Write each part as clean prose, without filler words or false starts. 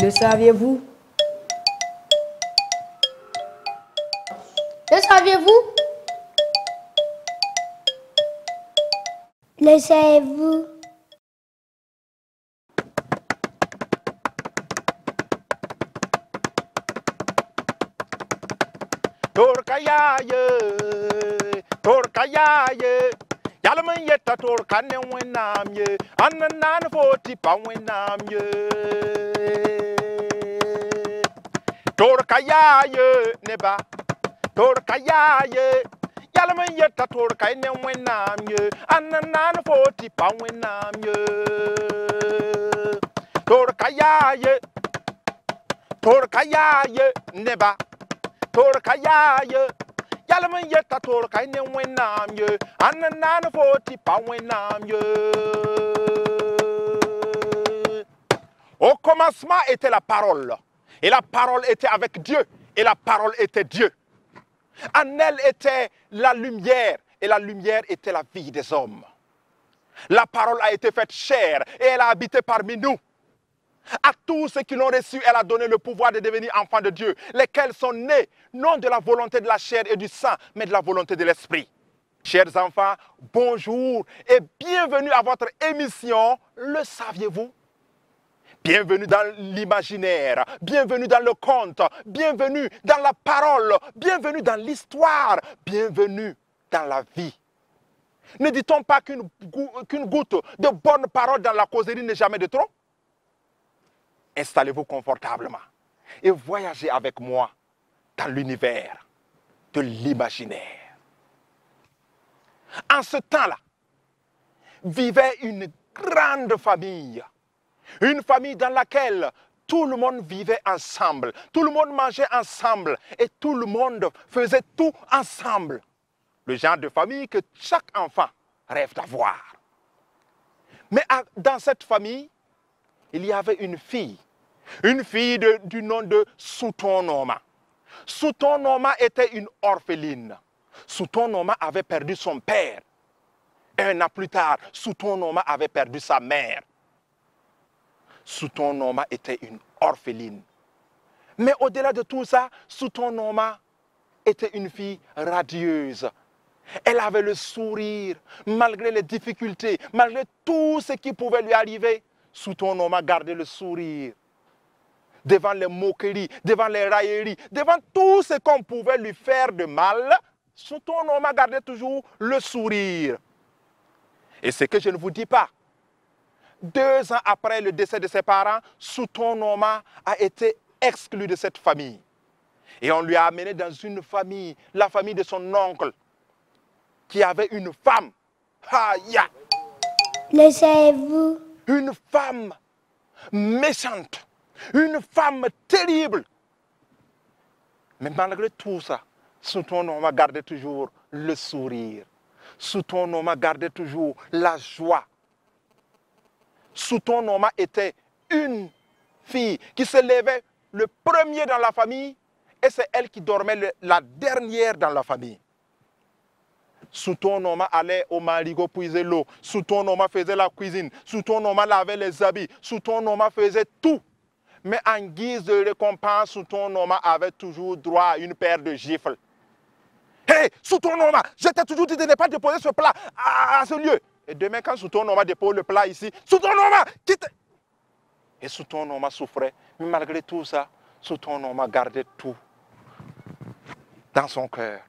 Le saviez-vous? Le saviez-vous? Le savez-vous? Torkayaye, Yalaman yeta torkane wenam ye, Ananan foti pa wenam ye. Torkayaye, neba, Torkayaye, Yalaman yeta torkane wenam ye, Ananan foti pa wenam ye. Torkayaye, Torkayaye, neba, Torkayaye, Yalaman yeta torkane wenam ye, Ananan foti pa wenam ye. Au commencement était la parole, et la parole était avec Dieu, et la parole était Dieu. En elle était la lumière, et la lumière était la vie des hommes. La parole a été faite chair, et elle a habité parmi nous. À tous ceux qui l'ont reçu, elle a donné le pouvoir de devenir enfants de Dieu, lesquels sont nés, non de la volonté de la chair et du sang, mais de la volonté de l'esprit. Chers enfants, bonjour et bienvenue à votre émission, Le saviez-vous? Bienvenue dans l'imaginaire, bienvenue dans le conte, bienvenue dans la parole, bienvenue dans l'histoire, bienvenue dans la vie. Ne dit-on pas qu'une goutte de bonne parole dans la causerie n'est jamais de trop? Installez-vous confortablement et voyagez avec moi dans l'univers de l'imaginaire. En ce temps-là, vivait une grande famille. Une famille dans laquelle tout le monde vivait ensemble, tout le monde mangeait ensemble et tout le monde faisait tout ensemble. Le genre de famille que chaque enfant rêve d'avoir. Mais dans cette famille, il y avait une fille du nom de Soutonoma. Soutonoma était une orpheline. Soutonoma avait perdu son père. Un an plus tard, Soutonoma avait perdu sa mère. Soutonoma était une orpheline. Mais au-delà de tout ça, Soutonoma était une fille radieuse. Elle avait le sourire, malgré les difficultés, malgré tout ce qui pouvait lui arriver. Soutonoma gardait le sourire. Devant les moqueries, devant les railleries, devant tout ce qu'on pouvait lui faire de mal, Soutonoma gardait toujours le sourire. Et ce que je ne vous dis pas, 2 ans après le décès de ses parents, Soutonoma a été exclu de cette famille. Et on lui a amené dans une famille, la famille de son oncle, qui avait une femme. Aïe! Le savez-vous? Une femme méchante, une femme terrible. Mais malgré tout ça, Soutonoma gardait toujours le sourire. Soutonoma gardait toujours la joie. Soutonoma était une fille qui se levait le premier dans la famille et c'est elle qui dormait la dernière dans la famille. Soutonoma allait au marigot puiser l'eau. Soutonoma faisait la cuisine. Soutonoma lavait les habits. Soutonoma faisait tout. Mais en guise de récompense, Soutonoma avait toujours droit à une paire de gifles. Hé, Soutonoma, je t'ai toujours dit de ne pas déposer ce plat à ce lieu. Et demain, quand Soutonoma dépose le plat ici, Soutonoma, quitte. Et Soutonoma souffrait. Mais malgré tout ça, Soutonoma gardait tout dans son cœur.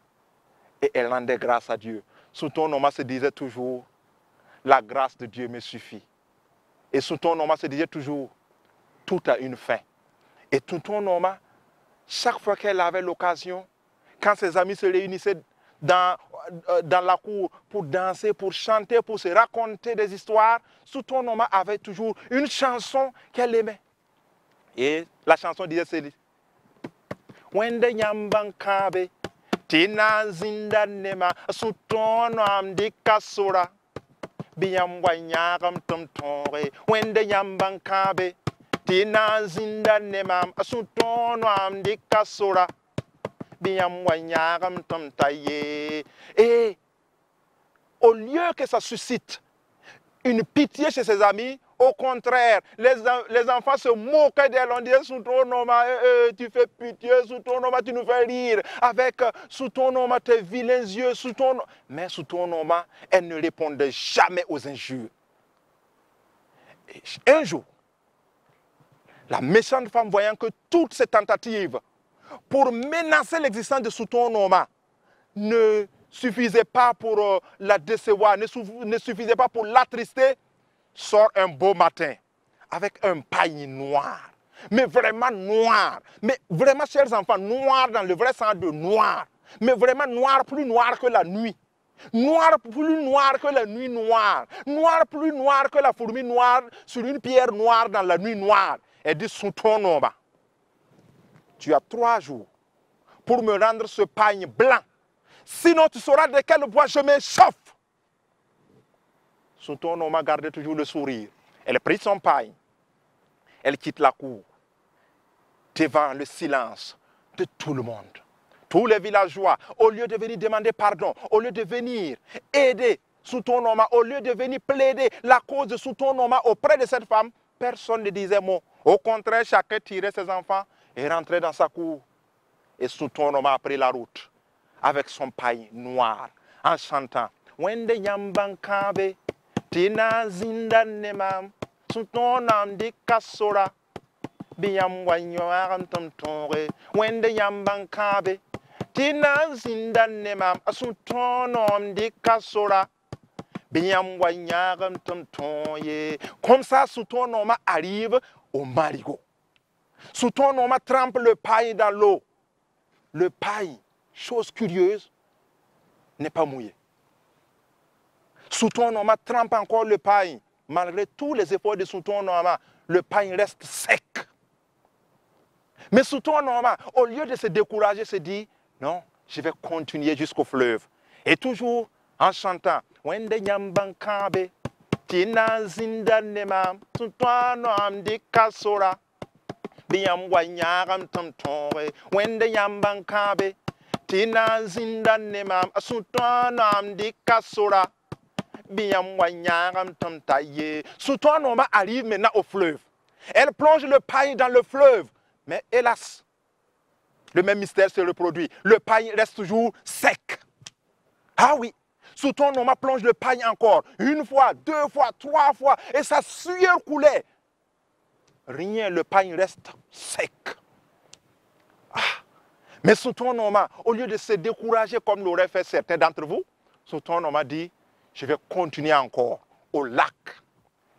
Et elle rendait grâce à Dieu. Soutonoma se disait toujours, la grâce de Dieu me suffit. Et Soutonoma se disait toujours, tout a une fin. Et Soutonoma, chaque fois qu'elle avait l'occasion, quand ses amis se réunissaient dans la cour pour danser, pour chanter, pour se raconter des histoires, Soutonoma avait toujours une chanson qu'elle aimait. Et la chanson disait ceci. Wende nyambankabe, tina zindanema, Soutonoma dikasura, biyamwanyagam tomtore, wende nyambankabe, tina zindanema, Soutonoma dikasura. Et au lieu que ça suscite une pitié chez ses amis, Au contraire, les enfants se moquaient d'elle. On disait, sous ton nom, tu fais pitié, sous ton nom, tu nous fais rire. Avec, sous ton nom, tes vilains yeux, sous ton nom. Mais sous ton nom, elle ne répondait jamais aux injures. Et un jour, la méchante femme, voyant que toutes ces tentatives pour menacer l'existence de sous ton nom ne suffisaient pas pour la décevoir, ne suffisaient pas pour l'attrister, sort un beau matin avec un paille noir. Mais vraiment noir. Mais vraiment, chers enfants, noir dans le vrai sens de noir. Mais vraiment noir, plus noir que la nuit. Noir, plus noir que la nuit noire. Noir, plus noir que la fourmi noire sur une pierre noire dans la nuit noire. Elle dit, sous ton nom, tu as 3 jours pour me rendre ce pagne blanc. Sinon, tu sauras de quel bois je m'échauffe. Sous ton nom, gardé toujours le sourire. Elle prit son pagne. Elle quitte la cour devant le silence de tout le monde. Tous les villageois, au lieu de venir demander pardon, au lieu de venir aider sous ton nom, au lieu de venir plaider la cause de sous ton nom auprès de cette femme, personne ne disait mot. Au contraire, chacun tirait ses enfants et rentrait dans sa cour. Et sous ton nom a pris la route avec son paille noir en chantant Wende Yambankabe, Tina Zindanemam, sous ton nom de Kassora, Biam Wanyoaram Tomtore, Wende Yambankabe, Tina Zindanemam, sous ton nom de Kassora. Comme ça, sous ton nom arrive au marigot. Sous ton nom trempe le paille dans l'eau. Le paille, chose curieuse, n'est pas mouillé. Sous ton nom trempe encore le paille. Malgré tous les efforts de sous ton nom, le paille reste sec. Mais sous ton nom, au lieu de se décourager, se dit, non, je vais continuer jusqu'au fleuve. Et toujours en chantant, Wende Yambankabe, Tina Zindanema, Tutuano Amdi Kasora, Biam Wanyaram Tomtore, Wende Yambankabe, Tina Zindanema, Tutuano Amdi Kasora, Biam Wanyaram Tomtaye. Tutuano arrive maintenant au fleuve. Elle plonge le paille dans le fleuve. Mais hélas, le même mystère se reproduit. Le paille reste toujours sec. Ah oui. Sous ton nom, plonge le paille encore. 1 fois, 2 fois, 3 fois. Et sa sueur coulait. Rien, le paille reste sec. Ah. Mais sous ton nom, au lieu de se décourager comme l'auraient fait certains d'entre vous, sous ton nom dit, je vais continuer encore au lac.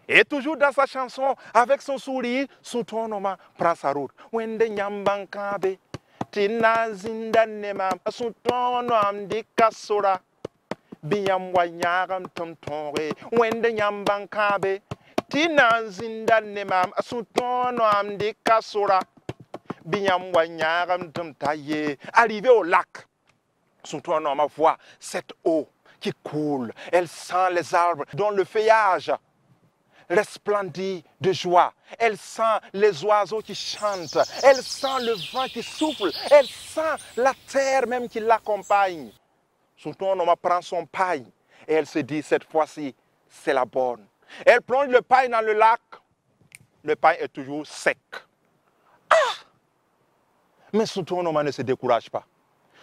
Et toujours dans sa chanson, avec son sourire, sous ton nom prend sa route. Wende Nyambankabe, Tina Zindanema, sous ton nom dit Kassora. Biam Wanyaram Tomtore, Wende Nyambankabe, Tina Zindanema, sous ton nom dit Kassora. Biam Wanyaram Tomtaye. Arrivé au lac, sous ton nom voit cette eau qui coule. Elle sent les arbres dont le feuillage resplendit de joie. Elle sent les oiseaux qui chantent. Elle sent le vent qui souffle. Elle sent la terre même qui l'accompagne. Sous ton nom prend son paille et elle se dit, cette fois-ci, c'est la bonne. Elle plonge le paille dans le lac. Le paille est toujours sec. Ah! Mais sous ton nom ne se décourage pas.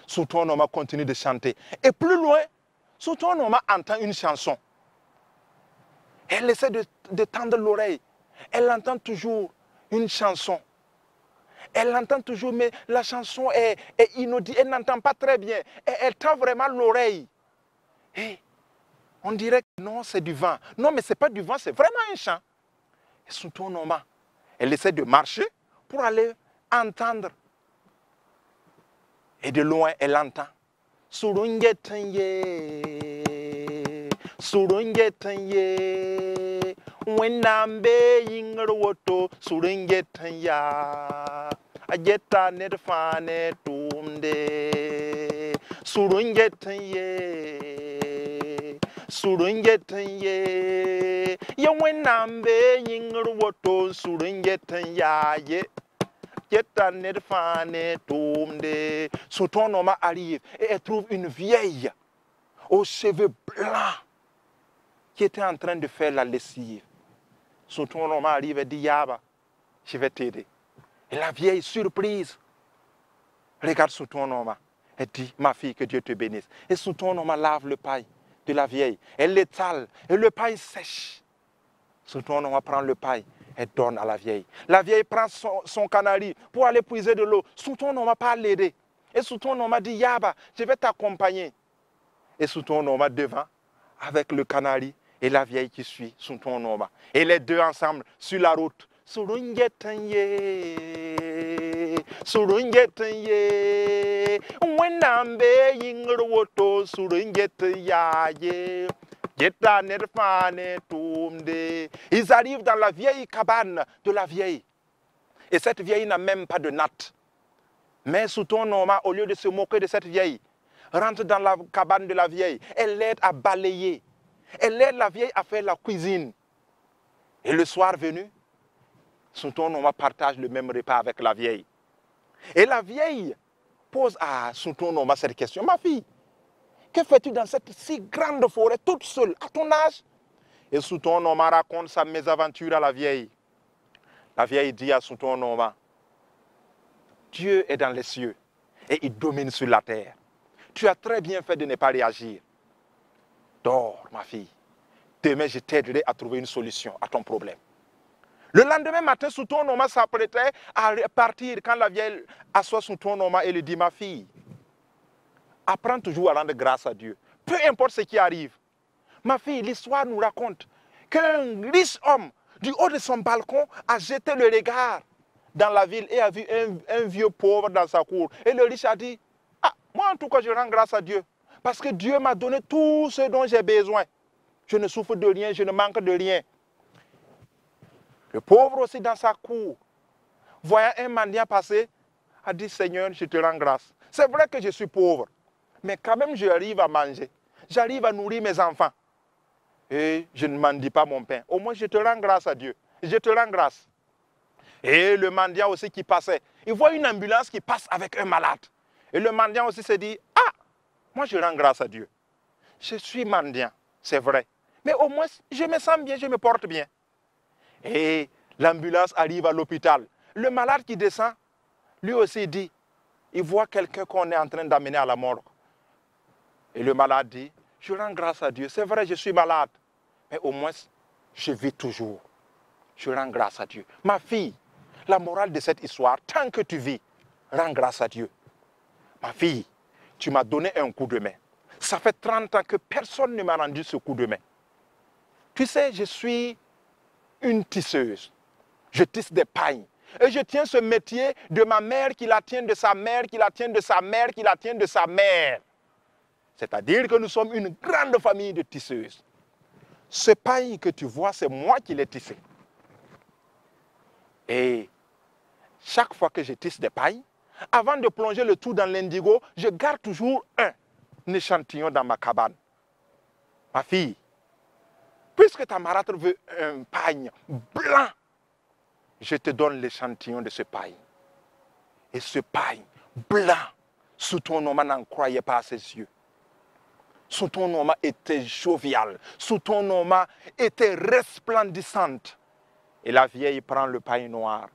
Sous ton nom continue de chanter. Et plus loin, sous ton nom entend une chanson. Elle essaie de tendre l'oreille. Elle entend toujours une chanson. Elle entend toujours, mais la chanson est inaudible. Elle n'entend pas très bien. Elle tend vraiment l'oreille. Et on dirait que non, c'est du vent. Non, mais ce n'est pas du vent, c'est vraiment un chant. Et sous ton nom, elle essaie de marcher pour aller entendre. Et de loin, elle entend. Surungetanye, surungetanye, wenambe yingerwoto, surungetanya, ajeta nedfane tumde, surungetanye, surungetanye, ya wenambe yingerwoto, surungetanya ye. Sous ton nom arrive et elle trouve une vieille aux cheveux blancs qui était en train de faire la lessive. Son ton nom arrive et dit, Yaba, je vais t'aider. Et la vieille, surprise, regarde sous ton nom et dit, ma fille, que Dieu te bénisse. Et sous ton nom lave le paille de la vieille. Elle l'étale et le paille sèche. Sous ton nom prend le paille et donne à la vieille. La vieille prend son canari pour aller puiser de l'eau. Sous ton nom pas l'aider. Et sous ton nom dit, Yaba, je vais t'accompagner. Et sous ton nom devant, avec le canari et la vieille qui suit sous ton nom. Et les deux ensemble sur la route. Surungetanye, surungetanye, wenambe yingroto surungetaye. Ils arrivent dans la vieille cabane de la vieille. Et cette vieille n'a même pas de natte. Mais sous ton nom, au lieu de se moquer de cette vieille, rentre dans la cabane de la vieille. Elle l'aide à balayer. Elle aide la vieille à faire la cuisine. Et le soir venu, sous ton nom partage le même repas avec la vieille. Et la vieille pose à sous ton nom cette question. Ma fille, que fais-tu dans cette si grande forêt, toute seule, à ton âge? Et sous ton nom raconte sa mésaventure à la vieille. La vieille dit à sous ton nom, Dieu est dans les cieux et il domine sur la terre. Tu as très bien fait de ne pas réagir. Dors, ma fille. Demain, je t'aiderai à trouver une solution à ton problème. Le lendemain matin, sous ton nom s'apprêtait à partir quand la vieille assoit sous ton nom et lui dit, ma fille, apprends toujours à rendre grâce à Dieu. Peu importe ce qui arrive. Ma fille, l'histoire nous raconte qu'un riche homme, du haut de son balcon, a jeté le regard dans la ville et a vu un vieux pauvre dans sa cour. Et le riche a dit, ah, moi en tout cas, je rends grâce à Dieu. Parce que Dieu m'a donné tout ce dont j'ai besoin. Je ne souffre de rien, je ne manque de rien. Le pauvre aussi dans sa cour, voyant un mendiant passer, a dit, Seigneur, je te rends grâce. C'est vrai que je suis pauvre, mais quand même j'arrive à manger. J'arrive à nourrir mes enfants. Et je ne mendie pas mon pain. Au moins, je te rends grâce à Dieu. Je te rends grâce. Et le mendiant aussi qui passait, il voit une ambulance qui passe avec un malade. Et le mendiant aussi se dit, ah, moi je rends grâce à Dieu. Je suis mendiant, c'est vrai. Mais au moins, je me sens bien, je me porte bien. Et l'ambulance arrive à l'hôpital. Le malade qui descend, lui aussi dit, il voit quelqu'un qu'on est en train d'amener à la mort. Et le malade dit, je rends grâce à Dieu. C'est vrai, je suis malade. Mais au moins, je vis toujours. Je rends grâce à Dieu. Ma fille, la morale de cette histoire, tant que tu vis, rends grâce à Dieu. Ma fille, tu m'as donné un coup de main. Ça fait 30 ans que personne ne m'a rendu ce coup de main. Tu sais, je suis une tisseuse. Je tisse des pailles. Et je tiens ce métier de ma mère qui la tient de sa mère, qui la tient de sa mère, qui la tient de sa mère. C'est-à-dire que nous sommes une grande famille de tisseuses. Ce paille que tu vois, c'est moi qui l'ai tissé. Et chaque fois que je tisse des pailles, avant de plonger le tout dans l'indigo, je garde toujours un échantillon dans ma cabane. Ma fille, puisque ta marâtre veut un paille blanc, je te donne l'échantillon de ce paille. Et ce paille blanc, sous ton nom, n'en croyait pas à ses yeux. Sous ton nom était jovial, sous ton nom était resplendissante. Et la vieille prend le paille noir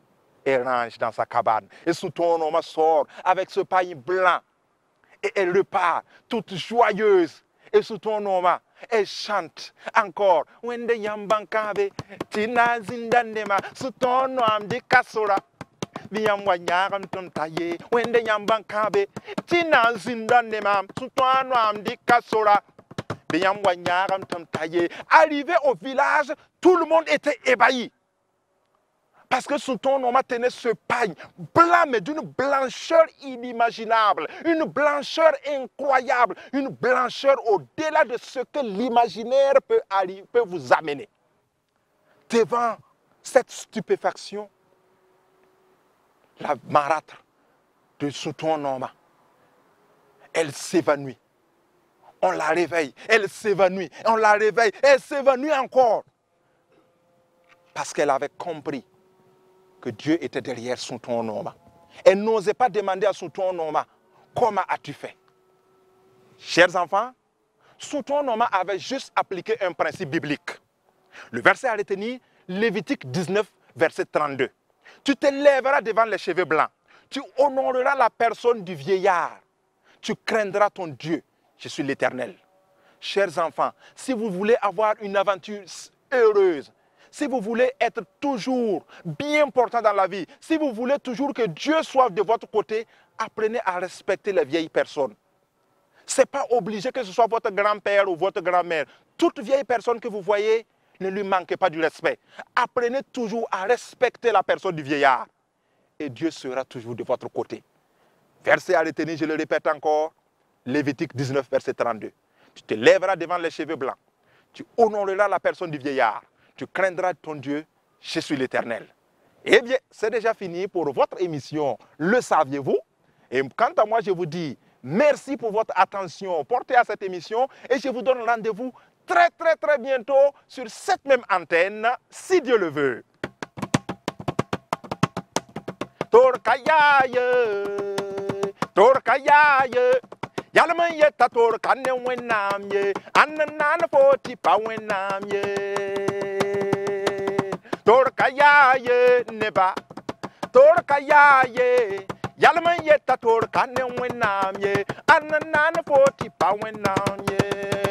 et range dans sa cabane. Et sous ton nom sort avec ce paille blanc. Et elle repart toute joyeuse. Et sous ton nom, elle chante encore. Wende yambankabe, tina zindandema, sous ton nom di kasora. Biamwanyaram tontaye, wende yambankabe, tina zindandema, sous ton nom di kasora. Biamwanyaram tontaye. Arrivé au village, tout le monde était ébahi. Parce que sous ton nom tenait ce paille blanc, mais d'une blancheur inimaginable, une blancheur incroyable, une blancheur au-delà de ce que l'imaginaire peut vous amener. Devant cette stupéfaction, la marâtre de sous ton nom, elle s'évanouit. On la réveille, elle s'évanouit, on la réveille, elle s'évanouit encore. Parce qu'elle avait compris que Dieu était derrière sous ton nom. Elle n'osait pas demander à sous ton nom, comment as-tu fait? Chers enfants, sous ton nom avait juste appliqué un principe biblique. Le verset à retenir, Lévitique 19, verset 32. Tu te lèveras devant les cheveux blancs. Tu honoreras la personne du vieillard. Tu craindras ton Dieu. Je suis l'Éternel. Chers enfants, si vous voulez avoir une aventure heureuse, si vous voulez être toujours bien portant dans la vie, si vous voulez toujours que Dieu soit de votre côté, apprenez à respecter les vieilles personnes. Ce n'est pas obligé que ce soit votre grand-père ou votre grand-mère. Toute vieille personne que vous voyez, ne lui manquez pas du respect. Apprenez toujours à respecter la personne du vieillard. Et Dieu sera toujours de votre côté. Verset à retenir, je le répète encore, Lévitique 19, verset 32. Tu te lèveras devant les cheveux blancs. Tu honoreras la personne du vieillard. Tu craindras ton Dieu, je suis l'Éternel. Eh bien, c'est déjà fini pour votre émission. Le saviez-vous? Et quant à moi, je vous dis merci pour votre attention portée à cette émission et je vous donne rendez-vous très bientôt sur cette même antenne, si Dieu le veut. Torkayaye, Torkayaye, Yalman yeta Torkane wenamye, Ananan foti pa wenamye. Torkayaye neba, Torkayaye, Yalman yeta Torkane wenamye, Ananan foti pa wenamye.